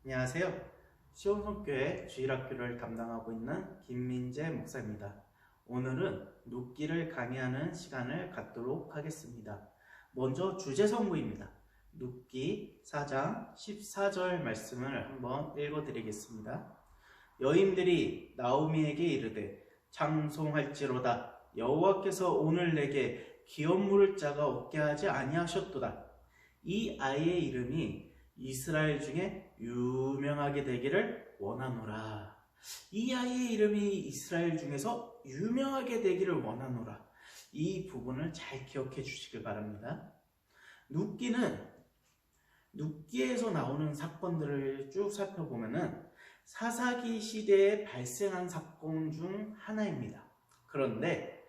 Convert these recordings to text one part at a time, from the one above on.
안녕하세요. 시온성교회 주일학교를 담당하고 있는 김민재 목사입니다. 오늘은 눕기를 강의하는 시간을 갖도록 하겠습니다. 먼저 주제 선고입니다. 눕기 4장 14절 말씀을 한번 읽어드리겠습니다. 여인들이 나오미에게 이르되 찬송할지로다 여호와께서 오늘 내게 기업 물을 자가 없게 하지 아니하셨도다. 이 아이의 이름이 이스라엘 중에 유명하게 되기를 원하노라. 이 아이의 이름이 이스라엘 중에서 유명하게 되기를 원하노라. 이 부분을 잘 기억해 주시길 바랍니다. 눕기에서 나오는 사건들을 쭉 살펴보면은 사사기 시대에 발생한 사건 중 하나입니다. 그런데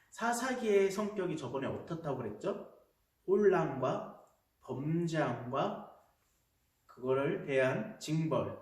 사사기의 성격이 저번에 어떻다고 그랬죠? 혼란과 범죄함과 그거를 대한 징벌,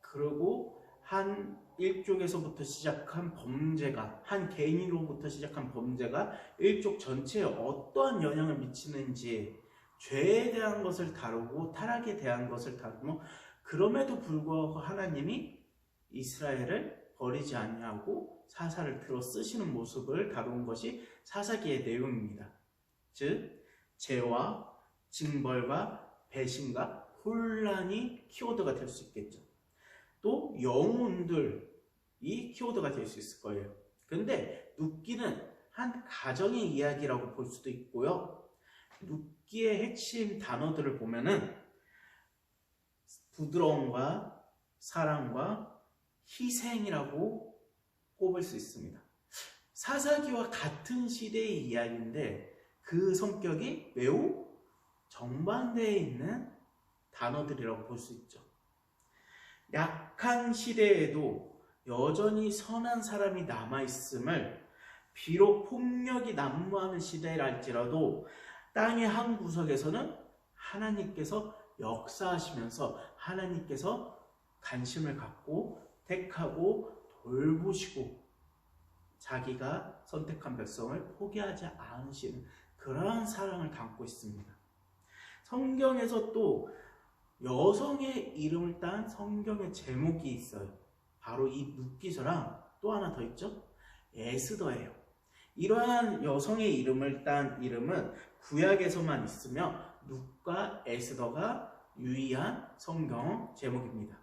그리고 한 일족에서부터 시작한 범죄가, 한 개인으로부터 시작한 범죄가 일족 전체에 어떠한 영향을 미치는지, 죄에 대한 것을 다루고 타락에 대한 것을 다루고, 그럼에도 불구하고 하나님이 이스라엘을 버리지 아니하고 사사를 들어 쓰시는 모습을 다룬 것이 사사기의 내용입니다. 즉 죄와 징벌과 배신과 혼란이 키워드가 될 수 있겠죠. 또 영혼들이 키워드가 될 수 있을 거예요. 근데 눕기는 한 가정의 이야기라고 볼 수도 있고요. 눕기의 핵심 단어들을 보면은 부드러움과 사랑과 희생이라고 꼽을 수 있습니다. 사사기와 같은 시대의 이야기인데 그 성격이 매우 정반대에 있는 단어들이라고 볼 수 있죠. 약한 시대에도 여전히 선한 사람이 남아있음을, 비록 폭력이 난무하는 시대랄지라도 땅의 한 구석에서는 하나님께서 역사하시면서 하나님께서 관심을 갖고 택하고 돌보시고 자기가 선택한 백성을 포기하지 않으시는 그러한 사랑을 담고 있습니다. 성경에서 또 여성의 이름을 딴 성경의 제목이 있어요. 바로 이 눕기서랑 또 하나 더 있죠. 에스더예요. 이러한 여성의 이름을 딴 이름은 구약에서만 있으며 눕과 에스더가 유의한 성경 제목입니다.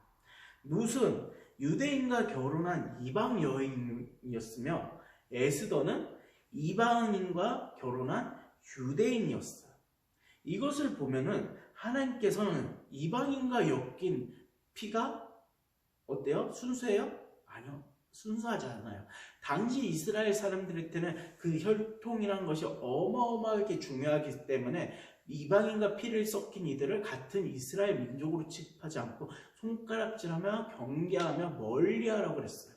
룻은 유대인과 결혼한 이방 여인이었으며 에스더는 이방인과 결혼한 유대인이었어요. 이것을 보면은 하나님께서는 이방인과 엮인 피가 어때요? 순수해요? 아니요. 순수하지 않아요. 당시 이스라엘 사람들한테는 그 혈통이란 것이 어마어마하게 중요하기 때문에 이방인과 피를 섞인 이들을 같은 이스라엘 민족으로 취급하지 않고 손가락질하며 경계하며 멀리하라고 그랬어요.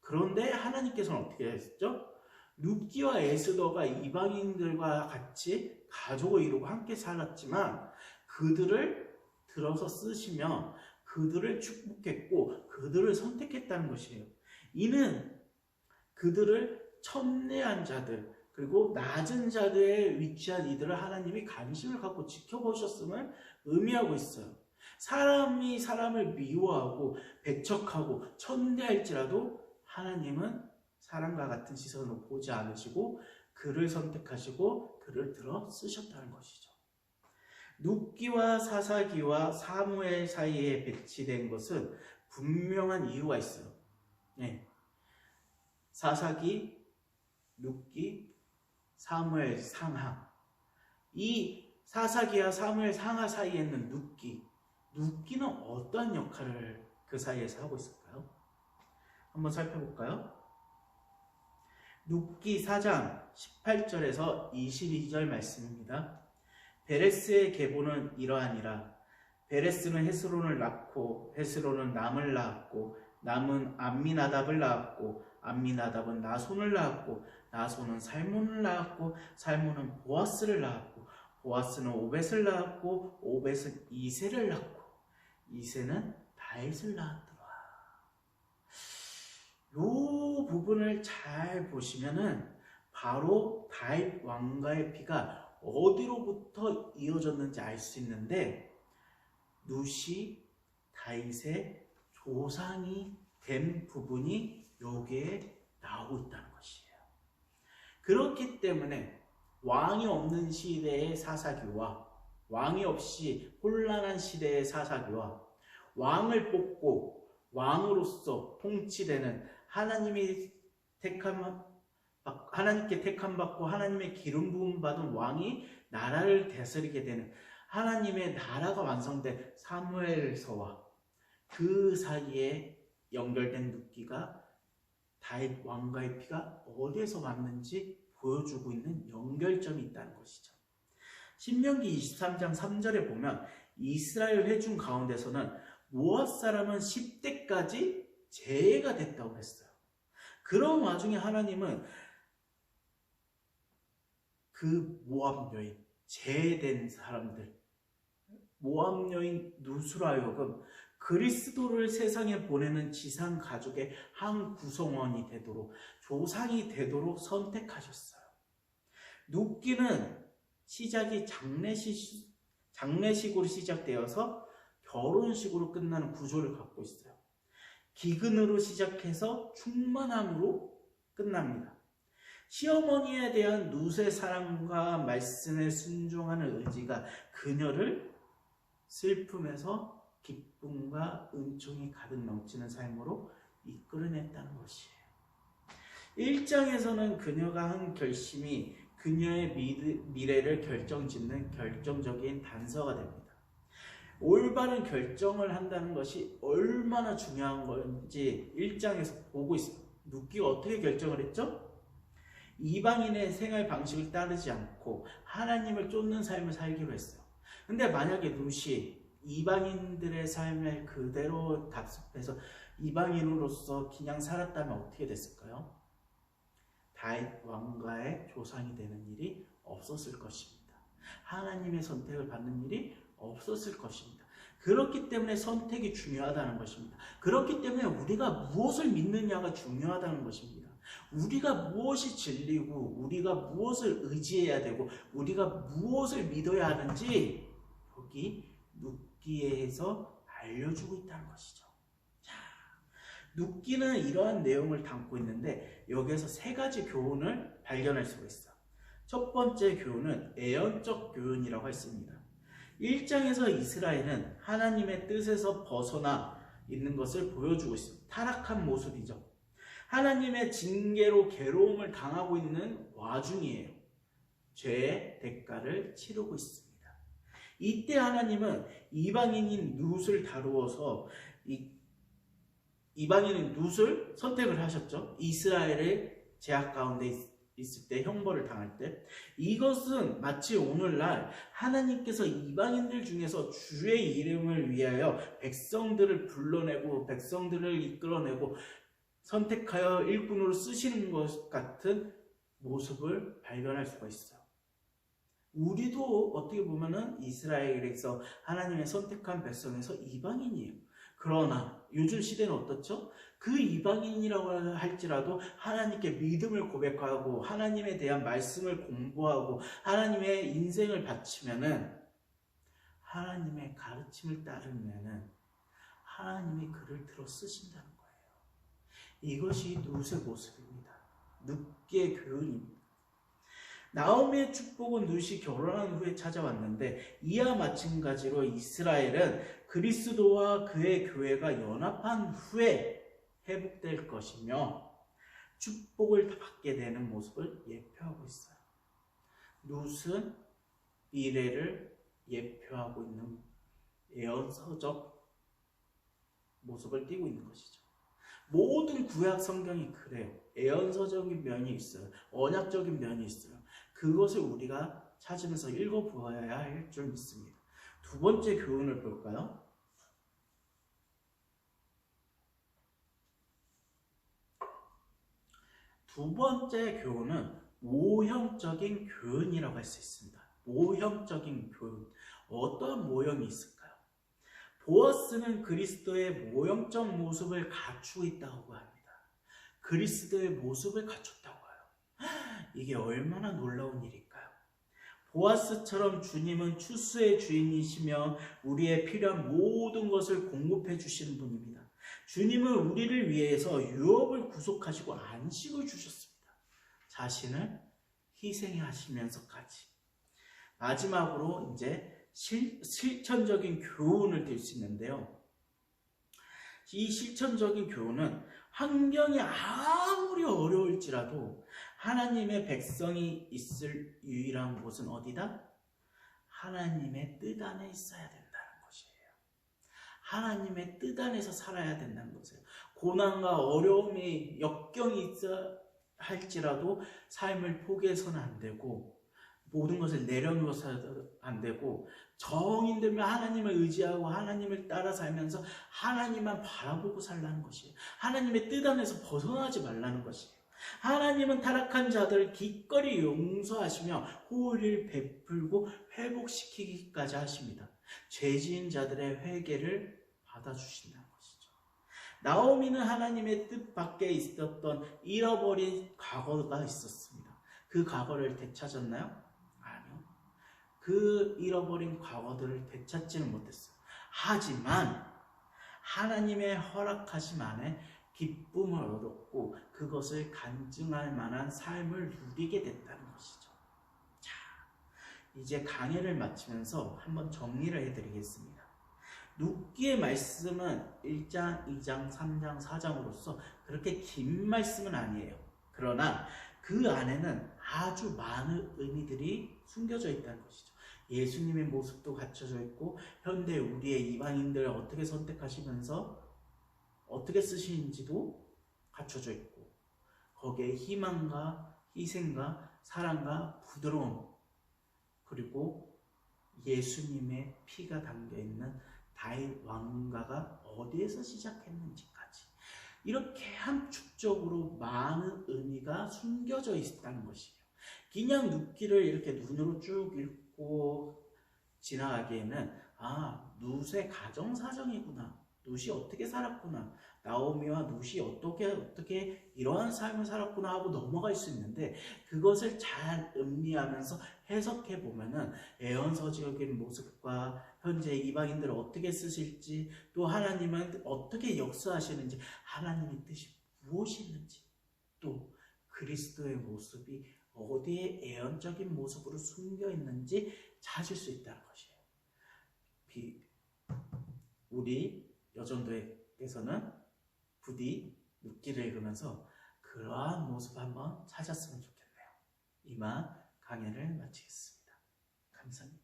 그런데 하나님께서는 어떻게 했죠? 눕기와 에스더가 이방인들과 같이 가족을 이루고 함께 살았지만 그들을 들어서 쓰시며 그들을 축복했고 그들을 선택했다는 것이에요. 이는 그들을 첨예한 자들 그리고 낮은 자들에 위치한 이들을 하나님이 관심을 갖고 지켜보셨음을 의미하고 있어요. 사람이 사람을 미워하고 배척하고 천대할지라도 하나님은 사람과 같은 시선으로 보지 않으시고 그를 선택하시고 그를 들어 쓰셨다는 것이죠. 눕기와 사사기와 사무엘 사이에 배치된 것은 분명한 이유가 있어요. 네. 사사기, 눕기, 사무엘 상하. 이 사사기와 사무엘 상하 사이에 있는 눕기는 어떤 역할을 그 사이에서 하고 있을까요? 한번 살펴볼까요? 눕기 4장 18절에서 22절 말씀입니다. 베레스의 계보는 이러하니라. 베레스는 헤스론을 낳고 헤스론은 남을 낳았고 남은 암미나답을 낳았고 암미나답은 나손을 낳았고 나손은 살몬을 낳았고 살몬은 보아스를 낳았고 보아스는 오벳을 낳았고 오벳은 이새를 낳고 이새는 다윗을 낳았더라. 이 부분을 잘 보시면은 바로 다윗 왕가의 피가 어디로부터 이어졌는지 알 수 있는데 룻이 다윗의 조상이 된 부분이 여기에 나오고 있다는 것이에요. 그렇기 때문에 왕이 없는 시대의 사사기와 왕이 없이 혼란한 시대의 사사기와 왕을 뽑고 왕으로서 통치되는 하나님께 택함 받고 하나님의 기름 부음 받은 왕이 나라를 다스리게 되는 하나님의 나라가 완성된 사무엘서와 그 사이에 연결된 눕기가 다윗 왕가의 피가 어디에서 왔는지 보여주고 있는 연결점이 있다는 것이죠. 신명기 23장 3절에 보면 이스라엘 회중 가운데서는 모압 사람은 10대까지 제해가 됐다고 했어요. 그런 와중에 하나님은 그 모압 여인, 제해된 사람들, 모압 여인 누수로 하여금 그리스도를 세상에 보내는 지상 가족의 한 구성원이 되도록, 조상이 되도록 선택하셨어요. 눕기는 시작이 장례식으로 시작되어서 결혼식으로 끝나는 구조를 갖고 있어요. 기근으로 시작해서 충만함으로 끝납니다. 시어머니에 대한 룻의 사랑과 말씀에 순종하는 의지가 그녀를 슬픔에서 기쁨과 은총이 가득 넘치는 삶으로 이끌어냈다는 것이에요. 1장에서는 그녀가 한 결심이 그녀의 미래를 결정짓는 결정적인 단서가 됩니다. 올바른 결정을 한다는 것이 얼마나 중요한 건지 1장에서 보고 있어요. 룻기가 어떻게 결정을 했죠? 이방인의 생활 방식을 따르지 않고 하나님을 쫓는 삶을 살기로 했어요. 근데 만약에 룻이 이방인들의 삶을 그대로 답습해서 이방인으로서 그냥 살았다면 어떻게 됐을까요? 다윗 왕가의 조상이 되는 일이 없었을 것입니다. 하나님의 선택을 받는 일이 없었을 것입니다. 그렇기 때문에 선택이 중요하다는 것입니다. 그렇기 때문에 우리가 무엇을 믿느냐가 중요하다는 것입니다. 우리가 무엇이 진리고 우리가 무엇을 의지해야 되고 우리가 무엇을 믿어야 하는지 여기 눕기에서 알려주고 있다는 것이죠. 자, 눕기는 이러한 내용을 담고 있는데 여기에서 세 가지 교훈을 발견할 수가 있어요. 첫 번째 교훈은 애언적 교훈이라고 했습니다. 1장에서 이스라엘은 하나님의 뜻에서 벗어나 있는 것을 보여주고 있습니다. 타락한 모습이죠. 하나님의 징계로 괴로움을 당하고 있는 와중이에요. 죄의 대가를 치르고 있습니다. 이때 하나님은 이방인인 룻을 다루어서 이방인인 룻을 선택을 하셨죠. 이스라엘의 제약 가운데 있을 때, 형벌을 당할 때. 이것은 마치 오늘날 하나님께서 이방인들 중에서 주의 이름을 위하여 백성들을 불러내고 백성들을 이끌어내고 선택하여 일꾼으로 쓰시는 것 같은 모습을 발견할 수가 있어요. 우리도 어떻게 보면은 이스라엘에서 하나님의 선택한 백성에서 이방인이에요. 그러나 요즘 시대는 어떻죠? 그 이방인이라고 할지라도 하나님께 믿음을 고백하고 하나님에 대한 말씀을 공부하고 하나님의 인생을 바치면은 하나님의 가르침을 따르면은 하나님이 그를 들어 쓰신다는 거예요. 이것이 룻의 모습입니다. 룻기의 교훈입니다. 나오미의 축복은 룻이 결혼한 후에 찾아왔는데 이와 마찬가지로 이스라엘은 그리스도와 그의 교회가 연합한 후에 회복될 것이며 축복을 받게 되는 모습을 예표하고 있어요. 룻은 미래를 예표하고 있는 예언서적 모습을 띠고 있는 것이죠. 모든 구약 성경이 그래요. 예언서적인 면이 있어요. 언약적인 면이 있어요. 그것을 우리가 찾으면서 읽어보아야 할 줄 믿습니다. 두 번째 교훈을 볼까요? 두 번째 교훈은 모형적인 교훈이라고 할 수 있습니다. 모형적인 교훈. 어떠한 모형이 있을까요? 보아스는 그리스도의 모형적 모습을 갖추고 있다고 합니다. 그리스도의 모습을 갖췄다고 해요. 이게 얼마나 놀라운 일일까요? 보아스처럼 주님은 추수의 주인이시며 우리의 필요한 모든 것을 공급해 주시는 분입니다. 주님은 우리를 위해서 유업을 구속하시고 안식을 주셨습니다. 자신을 희생하시면서까지. 마지막으로 이제 실천적인 교훈을 들 수 있는데요. 이 실천적인 교훈은 환경이 아무리 어려울지라도 하나님의 백성이 있을 유일한 곳은 어디다? 하나님의 뜻 안에 있어야 된다는 것이에요. 하나님의 뜻 안에서 살아야 된다는 것이에요. 고난과 어려움이 역경이 있어 할지라도 삶을 포기해서는 안 되고 모든 것을 내려놓아서는 안 되고 정이 들면 하나님을 의지하고 하나님을 따라 살면서 하나님만 바라보고 살라는 것이에요. 하나님의 뜻 안에서 벗어나지 말라는 것이에요. 하나님은 타락한 자들을 기꺼이 용서하시며 호의를 베풀고 회복시키기까지 하십니다. 죄지은 자들의 회개를 받아주신다는 것이죠. 나오미는 하나님의 뜻 밖에 있었던 잃어버린 과거가 있었습니다. 그 과거를 되찾았나요? 아니요. 그 잃어버린 과거들을 되찾지는 못했어요. 하지만 하나님의 허락하심 안에 기쁨을 얻었고 그것을 간증할 만한 삶을 누리게 됐다는 것이죠. 자, 이제 강의를 마치면서 한번 정리를 해드리겠습니다. 룻기의 말씀은 1장, 2장, 3장, 4장으로서 그렇게 긴 말씀은 아니에요. 그러나 그 안에는 아주 많은 의미들이 숨겨져 있다는 것이죠. 예수님의 모습도 갖춰져 있고 현대 우리의 이방인들을 어떻게 선택하시면서 어떻게 쓰시는지도 갖춰져 있고 거기에 희망과 희생과 사랑과 부드러움 그리고 예수님의 피가 담겨있는 다윗 왕가가 어디에서 시작했는지까지 이렇게 함축적으로 많은 의미가 숨겨져 있다는 것이에요. 그냥 룻기를 이렇게 눈으로 쭉 읽고 지나가기에는 룻의 가정사정이구나. 룻이 어떻게 살았구나. 나오미와 룻이 어떻게 이러한 삶을 살았구나 하고 넘어갈 수 있는데 그것을 잘 음미하면서 해석해 보면은 애언서적인 모습과 현재 이방인들을 어떻게 쓰실지 또 하나님은 어떻게 역사하시는지 하나님의 뜻이 무엇이 있는지 또 그리스도의 모습이 어디에 애언적인 모습으로 숨겨 있는지 찾을 수 있다는 것이에요. 우리 여전도에서는 부디 룻기를 읽으면서 그러한 모습 한번 찾았으면 좋겠네요. 이만 강의를 마치겠습니다. 감사합니다.